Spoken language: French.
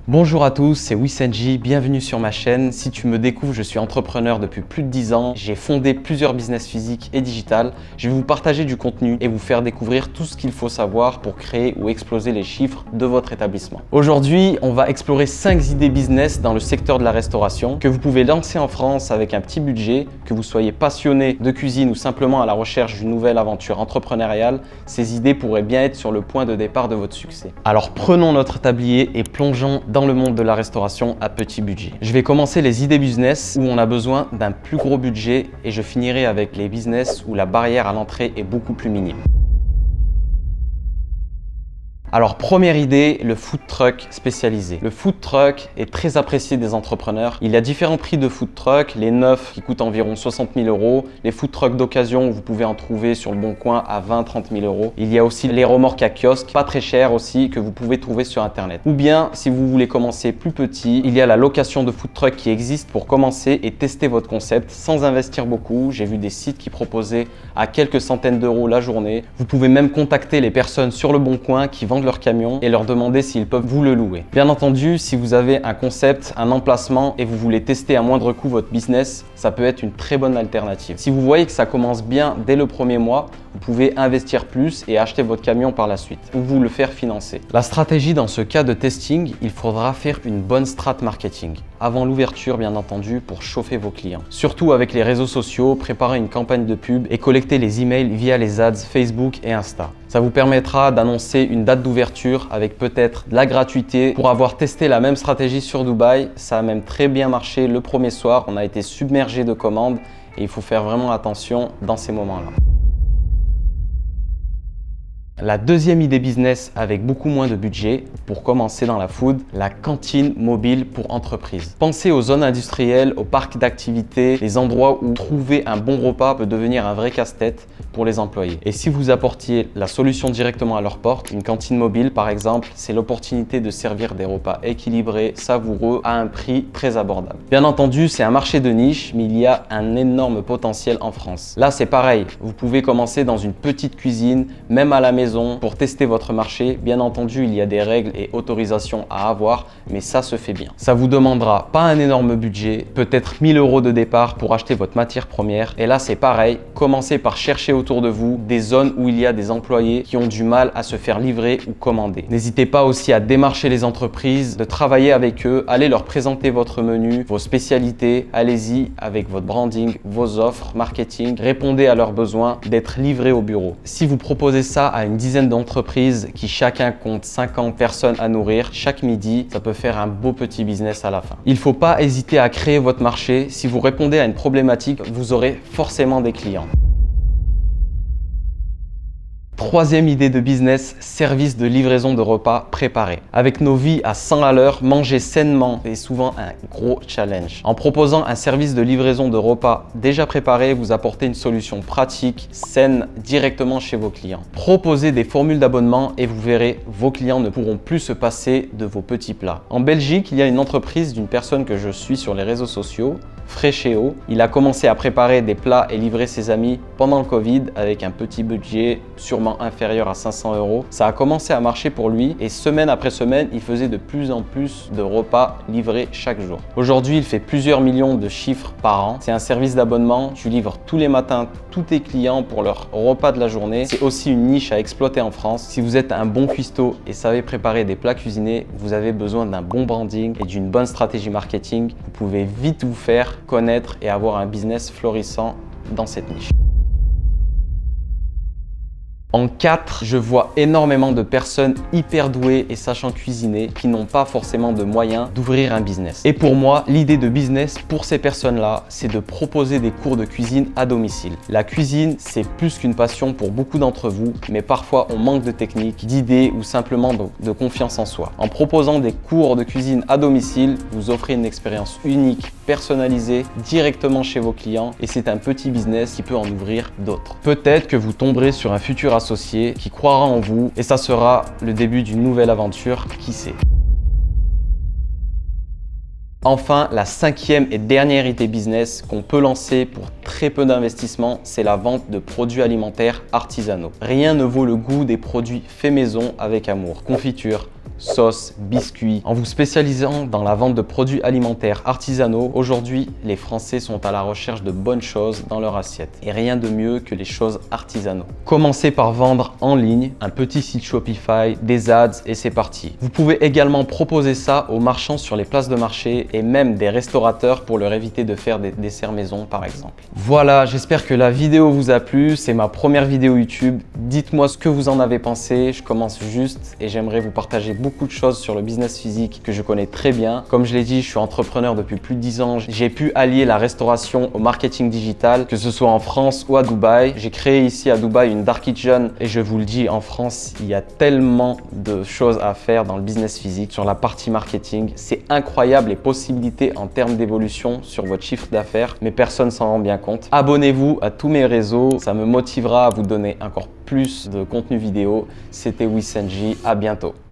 Bonjour à tous, c'est Wissenji, bienvenue sur ma chaîne. Si tu me découvres, je suis entrepreneur depuis plus de 10 ans. J'ai fondé plusieurs business physiques et digitales. Je vais vous partager du contenu et vous faire découvrir tout ce qu'il faut savoir pour créer ou exploser les chiffres de votre établissement. Aujourd'hui, on va explorer 5 idées business dans le secteur de la restauration que vous pouvez lancer en France avec un petit budget, que vous soyez passionné de cuisine ou simplement à la recherche d'une nouvelle aventure entrepreneuriale. Ces idées pourraient bien être sur le point de départ de votre succès. Alors prenons notre tablier et plongeons dans le monde de la restauration à petit budget. Je vais commencer les idées business où on a besoin d'un plus gros budget et je finirai avec les business où la barrière à l'entrée est beaucoup plus minime. Alors première idée, le food truck spécialisé. Le food truck est très apprécié des entrepreneurs. Il y a différents prix de food truck, les neufs qui coûtent environ 60 000 €, les food trucks d'occasion vous pouvez en trouver sur le Bon Coin à 20-30 000 €. Il y a aussi les remorques à kiosque, pas très chères aussi, que vous pouvez trouver sur internet. Ou bien si vous voulez commencer plus petit, il y a la location de food truck qui existe pour commencer et tester votre concept sans investir beaucoup. J'ai vu des sites qui proposaient à quelques centaines d'euros la journée. Vous pouvez même contacter les personnes sur le Bon Coin qui vendent leur camion et leur demander s'ils peuvent vous le louer. Bien entendu, si vous avez un concept, un emplacement et vous voulez tester à moindre coût votre business, ça peut être une très bonne alternative. Si vous voyez que ça commence bien dès le premier mois, vous pouvez investir plus et acheter votre camion par la suite ou vous le faire financer. La stratégie dans ce cas de testing, il faudra faire une bonne strat marketing avant l'ouverture bien entendu pour chauffer vos clients. Surtout avec les réseaux sociaux, préparer une campagne de pub et collecter les emails via les ads Facebook et Insta. Ça vous permettra d'annoncer une date d'ouverture avec peut-être de la gratuité. Pour avoir testé la même stratégie sur Dubaï, ça a même très bien marché le premier soir. On a été submergé de commandes et il faut faire vraiment attention dans ces moments-là. La deuxième idée business avec beaucoup moins de budget, pour commencer dans la food, la cantine mobile pour entreprise. Pensez aux zones industrielles, aux parcs d'activités, les endroits où trouver un bon repas peut devenir un vrai casse-tête pour les employés. Et si vous apportiez la solution directement à leur porte, une cantine mobile par exemple, c'est l'opportunité de servir des repas équilibrés, savoureux, à un prix très abordable. Bien entendu, c'est un marché de niche, mais il y a un énorme potentiel en France. Là, c'est pareil, vous pouvez commencer dans une petite cuisine, même à la maison, pour tester votre marché. Bien entendu, il y a des règles et autorisations à avoir, mais ça se fait bien. Ça vous demandera pas un énorme budget, peut-être 1 000 € de départ pour acheter votre matière première. Et là, c'est pareil, commencez par chercher autour de vous des zones où il y a des employés qui ont du mal à se faire livrer ou commander. N'hésitez pas aussi à démarcher les entreprises, de travailler avec eux, allez leur présenter votre menu, vos spécialités, allez-y avec votre branding, vos offres, marketing, répondez à leurs besoins d'être livrés au bureau. Si vous proposez ça à une dizaine d'entreprises qui chacun compte 50 personnes à nourrir chaque midi, ça peut faire un beau petit business à la fin. Il ne faut pas hésiter à créer votre marché. Si vous répondez à une problématique, vous aurez forcément des clients. Troisième idée de business, service de livraison de repas préparés. Avec nos vies à 100 à l'heure, manger sainement est souvent un gros challenge. En proposant un service de livraison de repas déjà préparés, vous apportez une solution pratique, saine, directement chez vos clients. Proposez des formules d'abonnement et vous verrez, vos clients ne pourront plus se passer de vos petits plats. En Belgique, il y a une entreprise d'une personne que je suis sur les réseaux sociaux, Fréchéo. Il a commencé à préparer des plats et livrer ses amis pendant le Covid avec un petit budget sûrement inférieur à 500 €. Ça a commencé à marcher pour lui et semaine après semaine, il faisait de plus en plus de repas livrés chaque jour. Aujourd'hui, il fait plusieurs millions de chiffres par an. C'est un service d'abonnement. Tu livres tous les matins tous tes clients pour leur repas de la journée. C'est aussi une niche à exploiter en France. Si vous êtes un bon cuistot et savez préparer des plats cuisinés, vous avez besoin d'un bon branding et d'une bonne stratégie marketing. Vous pouvez vite vous faire connaître et avoir un business florissant dans cette niche. En 4, je vois énormément de personnes hyper douées et sachant cuisiner qui n'ont pas forcément de moyens d'ouvrir un business. Et pour moi, l'idée de business pour ces personnes-là, c'est de proposer des cours de cuisine à domicile. La cuisine, c'est plus qu'une passion pour beaucoup d'entre vous, mais parfois on manque de technique, d'idées ou simplement de confiance en soi. En proposant des cours de cuisine à domicile, vous offrez une expérience unique, personnalisée, directement chez vos clients et c'est un petit business qui peut en ouvrir d'autres. Peut-être que vous tomberez sur un futur associé qui croira en vous et ça sera le début d'une nouvelle aventure, qui sait. Enfin, la cinquième et dernière idée business qu'on peut lancer pour très peu d'investissement, c'est la vente de produits alimentaires artisanaux. Rien ne vaut le goût des produits faits maison avec amour. Confiture, sauces, biscuits. En vous spécialisant dans la vente de produits alimentaires artisanaux, aujourd'hui, les Français sont à la recherche de bonnes choses dans leur assiette. Et rien de mieux que les choses artisanaux. Commencez par vendre en ligne, un petit site Shopify, des ads et c'est parti. Vous pouvez également proposer ça aux marchands sur les places de marché et même des restaurateurs pour leur éviter de faire des desserts maison par exemple. Voilà, j'espère que la vidéo vous a plu. C'est ma première vidéo YouTube. Dites-moi ce que vous en avez pensé. Je commence juste et j'aimerais vous partager beaucoup de choses sur le business physique que je connais très bien. Comme je l'ai dit, je suis entrepreneur depuis plus de 10 ans. J'ai pu allier la restauration au marketing digital, que ce soit en France ou à Dubaï. J'ai créé ici à Dubaï une Dark Kitchen et je vous le dis, en France, il y a tellement de choses à faire dans le business physique. Sur la partie marketing, c'est incroyable les possibilités en termes d'évolution sur votre chiffre d'affaires, mais personne s'en rend bien compte. Abonnez-vous à tous mes réseaux, ça me motivera à vous donner encore plus de contenu vidéo. C'était Wissenji, à bientôt.